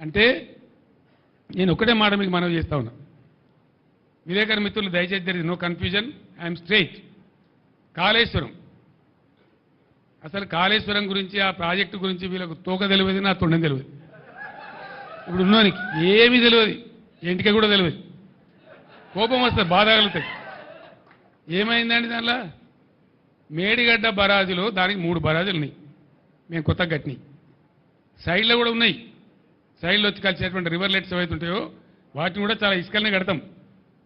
అంటే నేను ఒకటే మాట మీకు మనవి చేస్తా ఉన్నా. విలేకరు మిత్రులు దయచేసి there is no confusion, I'm straight. Kaleshwaram, అసలు కాళేశ్వరం గురించి ఆ ప్రాజెక్టు గురించి వీళ్ళకు తోక తెలియదు, నా తొండం తెలియదు. ఇప్పుడు ఉన్నోనికి ఏమీ తెలియదు, ఇంటికి కూడా తెలియదు. కోపం వస్తుంది, బాధ కలుగుతుంది. ఏమైందండి దానిలో? మేడిగడ్డ బరాజులో దానికి 3 బరాజులు ఉన్నాయి, మేము కొత్తగా కట్టినాయి. సైడ్లో కూడా ఉన్నాయి, సైడ్లో వచ్చి కలిసేటువంటి రివర్లెట్స్ ఏవైతే ఉంటాయో వాటిని కూడా చాలా ఇసుకలనే కడతాం,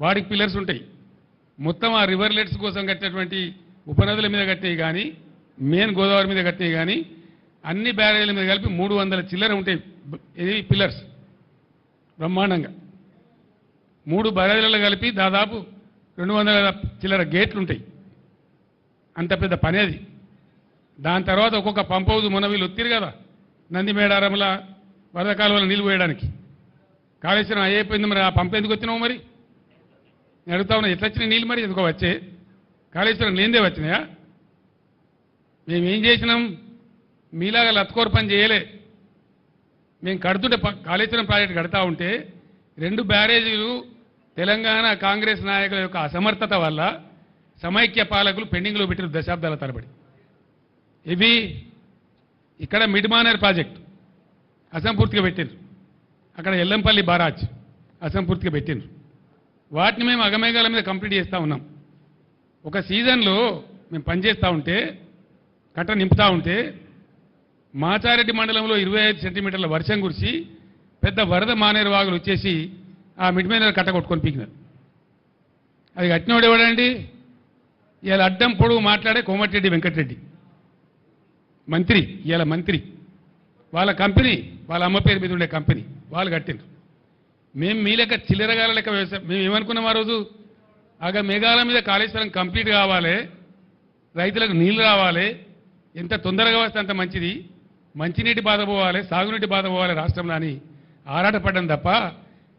వాటికి పిల్లర్స్ ఉంటాయి. మొత్తం ఆ రివర్లెట్స్ కోసం కట్టినటువంటి ఉపనదుల మీద కట్టినవి కానీ, మెయిన్ గోదావరి మీద కట్టినవి కానీ, అన్ని బ్యారేజీల మీద కలిపి 300 చిల్లర ఉంటాయి ఇది పిల్లర్స్. బ్రహ్మాండంగా 3 బ్యారేజీలలో కలిపి దాదాపు 200 చిల్లర గేట్లు ఉంటాయి. అంత పెద్ద పని అది. దాని తర్వాత ఒక్కొక్క పంప్ హౌస్ మొన్న వీళ్ళు ఒత్తిరు కదా, నంది మేడారంలో వరద కాలువలో నీళ్ళు పోయడానికి. కాళేశ్వరం అయిపోయింది, మరి ఆ పంప్ ఎందుకు వచ్చినావు? మరి నేను అడుగుతా ఉన్నా, ఎట్లా వచ్చినాయి నీళ్ళు? మరి ఎందుకో వచ్చే కాళేశ్వరం లేనిదే వచ్చినాయా? మేమేం చేసినాం? మీలాగా లత్కోర్ పని చేయలే. మేము కడుతుంటే కాళేశ్వరం ప్రాజెక్టు కడతా ఉంటే 2 బ్యారేజీలు తెలంగాణ కాంగ్రెస్ నాయకుల యొక్క అసమర్థత వల్ల సమైక్య పాలకులు పెండింగ్లో పెట్టిన దశాబ్దాల తరబడి. ఇవి ఇక్కడ మిడ్మానర్ ప్రాజెక్టు అసంపూర్తిగా పెట్టిండ్రు, అక్కడ ఎల్లంపల్లి బారాజ్ అసంపూర్తిగా పెట్టిండ్రు. వాటిని మేము అగమేఘాల మీద కంప్లీట్ చేస్తూ ఉన్నాం. ఒక సీజన్లో మేము పనిచేస్తూ ఉంటే, కట్ట నింపుతూ ఉంటే, మాచారెడ్డి మండలంలో 25 సెంటీమీటర్ల వర్షం కురిసి పెద్ద వరద మానేరు వాగులు వచ్చేసి ఆ మిడ్మానర్ కట్ట కొట్టుకొని పీకినారు. అది కట్టినోడు ఎవడండి? ఇవాళ అడ్డం పొడుగు మాట్లాడే కోమటిరెడ్డి వెంకటరెడ్డి మంత్రి, ఇవాళ మంత్రి. వాళ్ళ కంపెనీ, వాళ్ళ అమ్మ పేరు మీద ఉండే కంపెనీ వాళ్ళు కట్టిండ్రు. మేము మీ లెక్క చిల్లరగాల లెక్క వ్యవసాయం. మేము ఏమనుకున్నాం ఆ రోజు? మేఘాల మీద కాళేశ్వరం కంప్లీట్ కావాలి, రైతులకు నీళ్లు రావాలి, ఎంత తొందరగా వస్తే అంత మంచిది, మంచినీటి బాధ పోవాలి, సాగునీటి బాధ పోవాలి రాష్ట్రంలో అని ఆరాటపడ్డాం తప్ప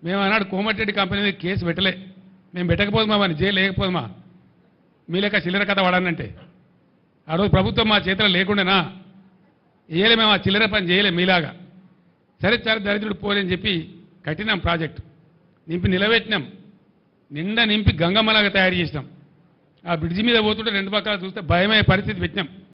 మేము ఆనాడు కోమటిరెడ్డి కంపెనీ మీద కేసు పెట్టలే. మేము పెట్టకపోదుమా, అని జైలు లేకపోదుమా? మీ లెక్క చిల్లర కథ వాడానంటే ఆ రోజు ప్రభుత్వం మా చేతిలో లేకుండానా? వేయలే, మేము ఆ చిల్లర పని చేయలే మీలాగా. సరే చాలా దరిద్రుడు పోలేని చెప్పి కట్టినాం, ప్రాజెక్టు నింపి నిలబెట్టినాం, నిండా నింపి గంగమ్మలాగా తయారు చేసినాం. ఆ బ్రిడ్జి మీద పోతుంటే 2 పక్కల చూస్తే భయమయ్యే పరిస్థితి పెట్టినాం.